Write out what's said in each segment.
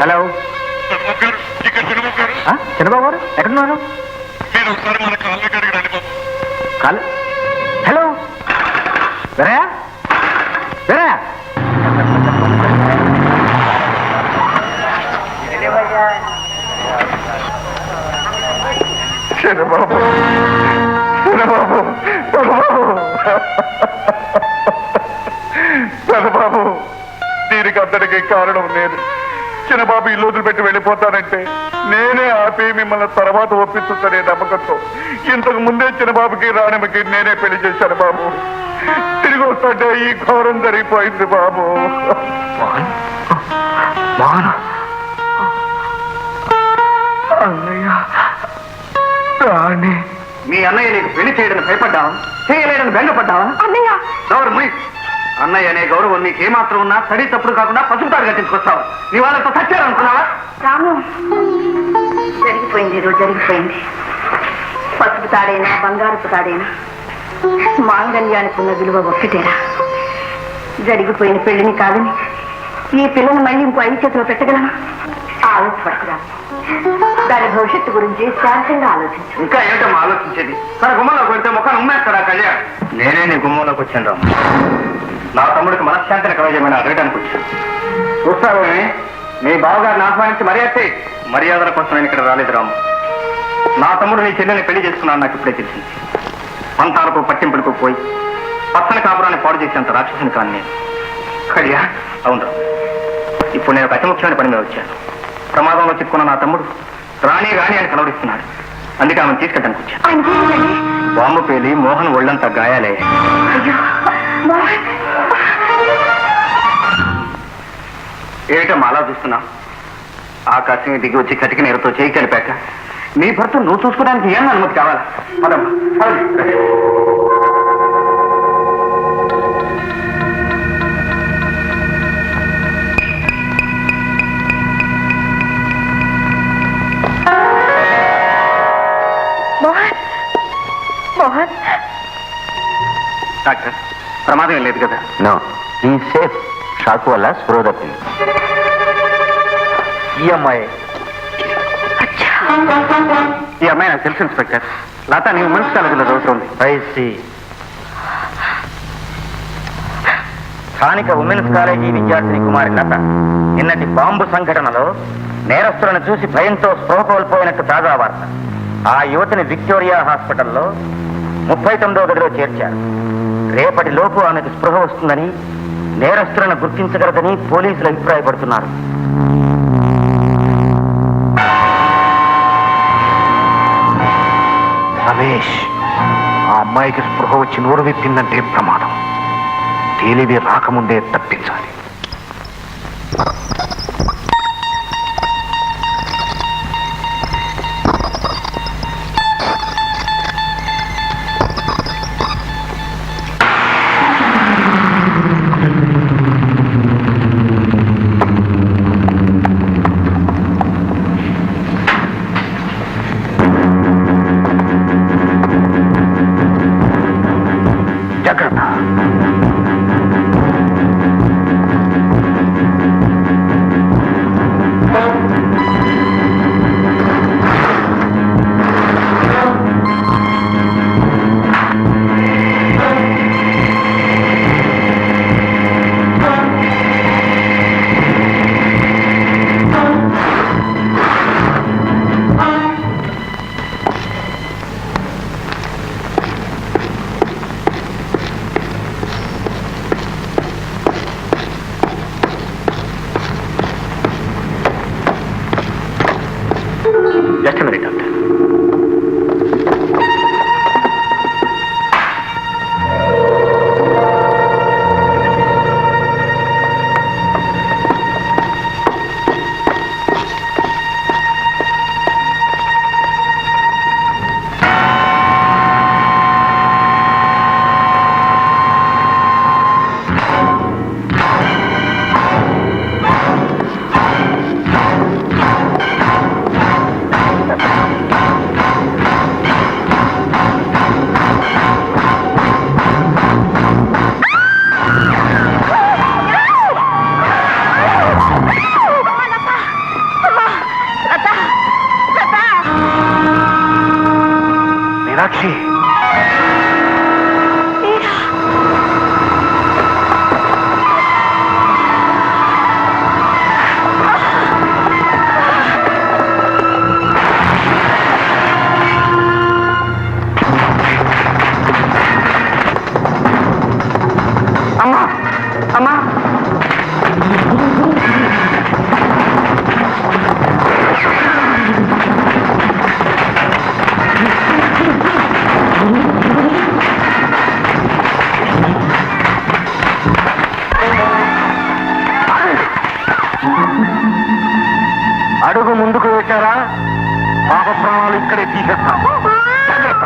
Hello Chandrababu గారు ఎక్కడున్నారు? మీరు ఒకసారి మన కాళ్ళ కడిగి బాబు. కాల్ హలో వెరా వెరా చంద్రబాబు చంద్రబాబు చంద్రబాబు దీనికి అంతటికి కారణం నేను. చిన్నబాబు ఇల్లు వదిలిపెట్టి వెళ్ళిపోతానంటే నేనే ఆపి మిమ్మల్ని తర్వాత ఒప్పించుతానే నమ్మకంతో ఇంతకు ముందే చిన్నబాబుకి రాణమ్మకి నేనే పెళ్లి చేశాను బాబు. తిరిగి వస్తుంటే ఈ ఘోరం జరిగిపోయింది బాబు. మీ అన్నయ్య నీకు పెళ్లి చేయడానికి భయపడ్డావా? చేయలేడని బెంగపడ్డావా? అన్నయ్య అన్నయ్య అనే గౌరవం నీకు ఏమాత్రం ఉన్నా సరి తప్పుడు కాకుండా పసుపుతాడు కట్టించుకొస్తావా? నీ వాళ్ళతో చచ్చారనుకున్నావా? రాము, జరిగిపోయింది ఈరోజు జరిగిపోయింది. పసుపు తాడైనా బంగారపు తాడైనా మాంగళ్యానికి ఉన్న విలువ ఒక్కటేరా. జరిగిపోయిన పెళ్లిని కాదని ఈ పిల్లని మళ్ళీ ఇంకో 5 చేతిలో పెట్టగలమా? ఆలోచపడుతురా. దాని భవిష్యత్తు గురించి శాంతంగా ఆలోచించు. ఇంకా ఏంటమ్మా ఆలోచించేది? తన గుమ్మంలోకి వెళ్తే ముఖాన్ని ఉమ్మేస్తాడా కళ్యాణ్? నేనే నీ గుమ్మంలోకి వచ్చాను రాము. నా తమ్ముడికి మనశ్శాంతిని కలగజేయమని అడగడానికి వచ్చాను. చూస్తావే, మీ బావగారిని ఆహ్వానించి మర్యాదల కోసం నేను ఇక్కడ రాలేదు రాము. నా తమ్ముడు నీ చెల్లెని పెళ్లి చేసుకున్నాను నాకు ఇప్పుడే తెలిసింది. పంతాలకు పట్టింపులకు పోయి పచ్చని కాపురాన్ని పాడు చేసేంత రాక్షసుని కాను నేను. కళ్యాణ్, అవును రాము. ఇప్పుడు నేను ఒక అతి ముఖ్యమైన పని మీద వచ్చాను. ప్రమాదంలో చిక్కున్న నా తమ్ముడు రాణి అని కలవరిస్తున్నాడు. అందుకే ఆమెను తీసుకెళ్ళడానికి వచ్చాను. బాంబు పేలి మోహన్ ఒళ్ళంతా గాయాలే. ఏమిటమ్మా అలా చూస్తున్నా? ఆకాశం దిగి వచ్చి కటికి నీరుతో చేయి కలిపాక నీ భర్త నువ్వు చూసుకోవడానికి ఏమన్నా అనుమతి కావాలా? పదమ్మా. మోహన్, డాక్టర్, ప్రమాదం ఏం లేదు కదా? నో, ఈ సేఫ్. షాక్ వల్ల స్పృహ తప్పింది. ఈ అమ్మాయి నాకు తెలుసు ఇన్స్పెక్టర్. లత నీవు ఉమెన్స్ కాలేజీలో చదువుతుంది. స్థానిక ఉమెన్స్ కాలేజీ విద్యార్థిని కుమారి లత నిన్నటి బాంబు సంఘటనలో నేరస్తులను చూసి భయంతో స్పృహ కోల్పోయినట్టు తాజా వార్త. ఆ యువతిని విక్టోరియా హాస్పిటల్లో 39వ గదిలో చేర్చారు. రేపటి లోపు ఆమెకు స్పృహ వస్తుందని, నేరస్తులను గుర్తించగలదని పోలీసులు అభిప్రాయపడుతున్నారు. రమేష్, ఆ అమ్మాయికి స్పృహ వచ్చి నోరు విప్పిందంటే ప్రమాదం. తేలివి రాకముందే తప్పించాలి. Just minute doctor. అడుగు ముందుకు వేశారా పాప ప్రాణాలు ఇక్కడే తీసేస్తాం. జాగ్రత్త.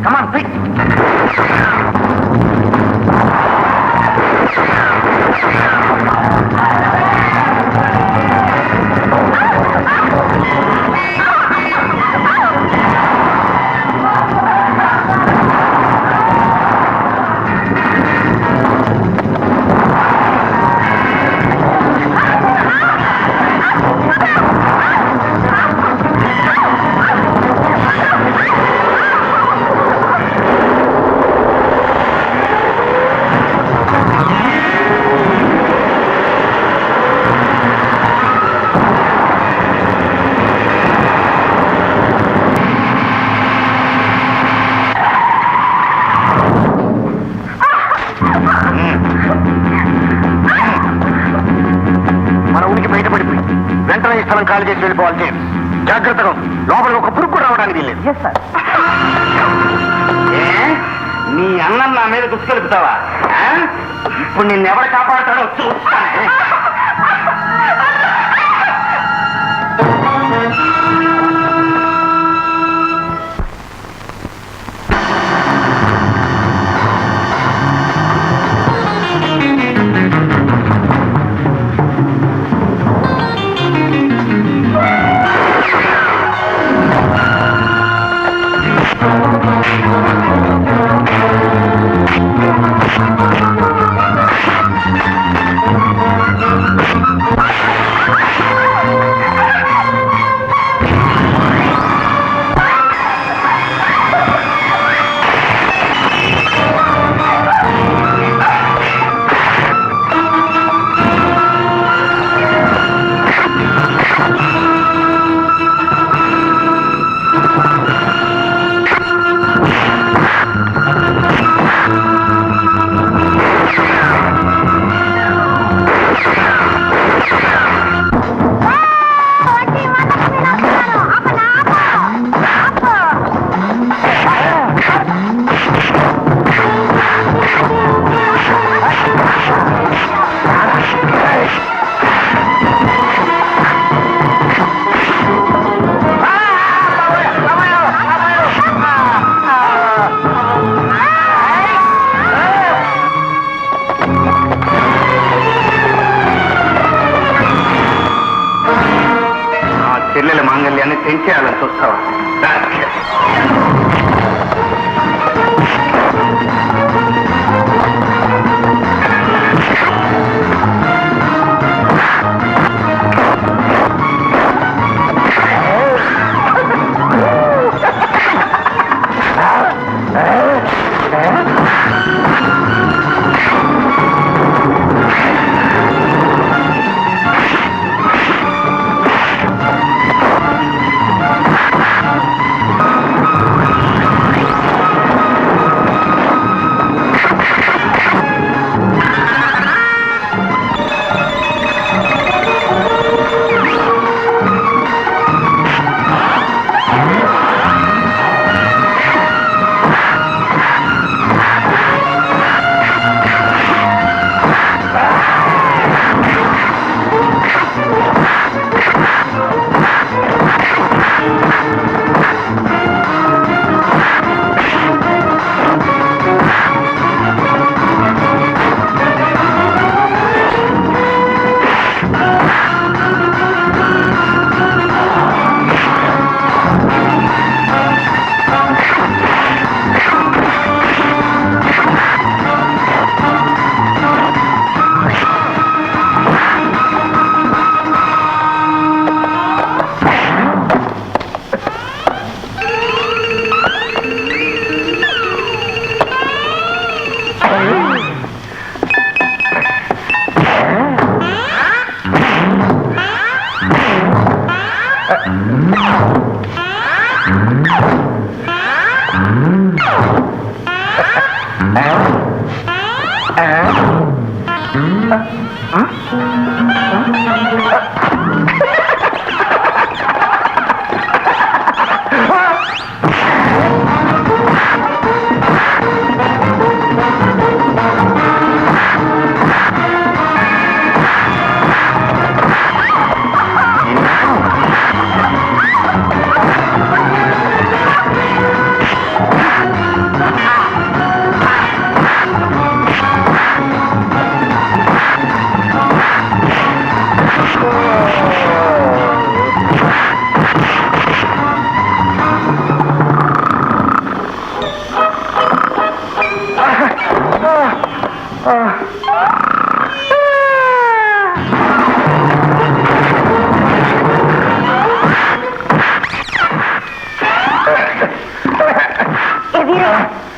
Come on, quick! మన ఊరికి బయటపడిపోయి వెంటనే ఈ స్థలం ఖాళీ చేసి వెళ్ళిపోవాలి. జేమ్స్, జాగ్రత్తగా ఉండు. లోపలికి ఒక పురుగు కూడా రావడానికి లేదు. నీ అన్నం నా మీద గుర్తుకెలుపుతావా? ఇప్పుడు నిన్నెవరు కాపాడుతాడో చూస్తానే.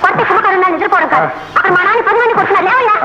కొట్టి కుమ్మకరున్నా నిద్రపోవడం కాదు. అక్కడ మా నాన్న 10 మంది కొట్టున్నారు. లేవయ్యా.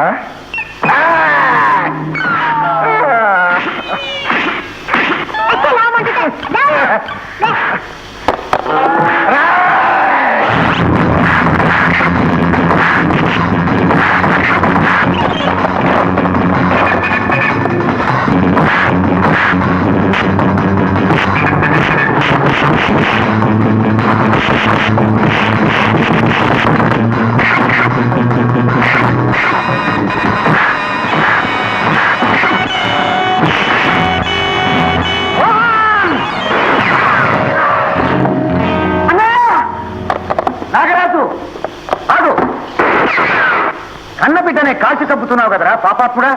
కన్నబిడ్డనే కాల్చి చంపుతున్నావు కదరా పాపాత్ముడా.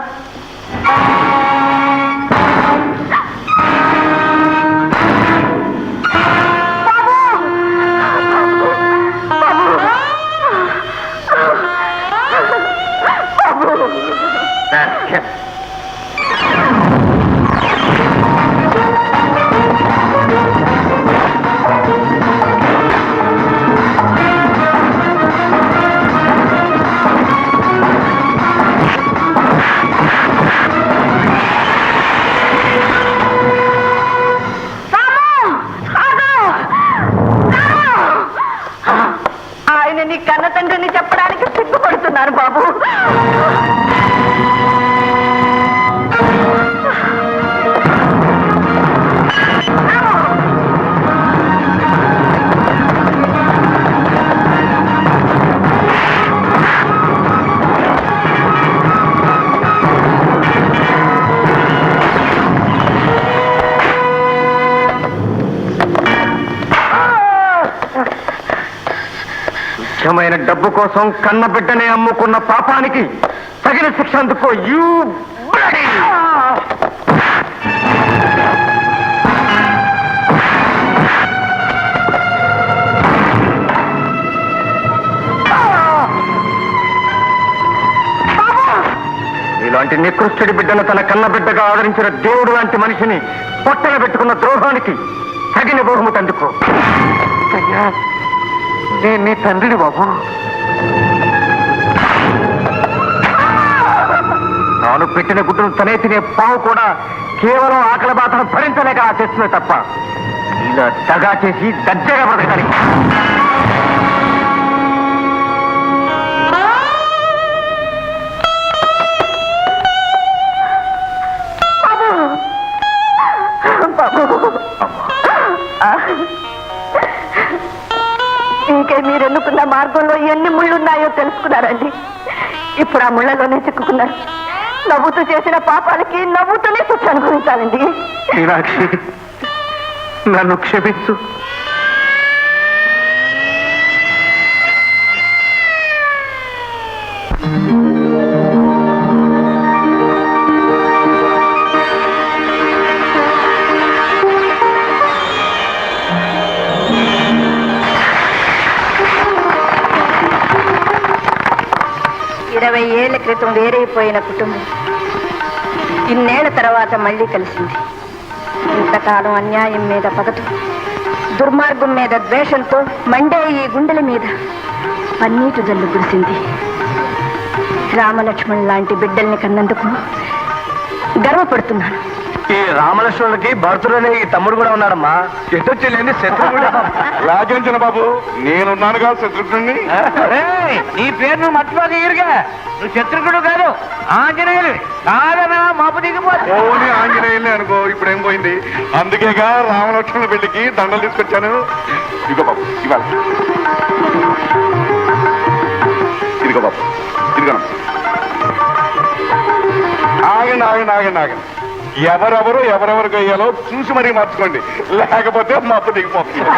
ఆయన నీ కన్న తండ్రిని చెప్పడానికి సిగ్గుపడుతున్నారు బాబు. తుచ్చమైన డబ్బు కోసం కన్న బిడ్డనే అమ్ముకున్న పాపానికి తగిన శిక్ష అందుకో. యూ ఇలాంటి నికృష్టుడి బిడ్డను తన కన్న బిడ్డగా ఆదరించిన దేవుడు లాంటి మనిషిని పొట్టన పెట్టుకున్న ద్రోహానికి తగిన బహుమతి అందుకో. నేను నీ తండ్రిని బాబు. తాను పెట్టిన గుడ్డును తనే తినే పావు కూడా కేవలం ఆకలి బాధను భరించలేక చేస్తున్నా తప్ప ఇలా దగా చేసి దర్జాగా బ్రతకాలి. ఇంకే మీరు ఎన్నుకున్న మార్గంలో ఎన్ని ముళ్ళున్నాయో తెలుసుకున్నారండి. ఇప్పుడు ఆ ముళ్ళలోనే చిక్కుకున్నారు. నవ్వుతూ చేసిన పాపాలకి నవ్వుతూనే శిక్ష అనుభవించాలండి. మీనాక్షి, నన్ను క్షమించు. ఏళ్ల క్రితం వేరైపోయిన కుటుంబం ఇన్నేళ్ల తర్వాత మళ్ళీ కలిసింది. ఇంతకాలం అన్యాయం మీద పగతో, దుర్మార్గం మీద ద్వేషంతో మండే ఈ గుండెల మీద పన్నీటి జల్లు కురిసింది. రామలక్ష్మణ్ లాంటి బిడ్డల్ని కన్నందుకు గర్వపడుతున్నాను. ఈ రామలక్ష్మణుడికి భరతుడనే ఈ తమ్ముడు కూడా ఉన్నాడమ్మా. ఎటొచ్చేలేని శత్రువుడు. రాజం చిన్నబాబు, నేనున్నానుగా శత్రుఘ్నుడిని. నీ పేరు నువ్వు మర్చిపోక ఈరుగా. నువ్వు శత్రుఘ్నుడు కాదు, ఆంజనేయులు. కాదనా మాపు దిగిపోతుంది. ఓని ఆంజనేయుల్ని అనుకో, ఇప్పుడు ఏం పోయింది. అందుకేగా రామలక్ష్మణ పెళ్లికి దండలు తీసుకొచ్చాను. ఇదిగో బాబు, ఇవాళ ఇదిగో బాబు, ఇదిగో. ఆగండి ఆగండి ఆగండి ఆగండి. ఎవరెవరికి అయ్యాలో చూసి మరీ మార్చుకోండి, లేకపోతే మా అప్పు దిగిపోతుంది.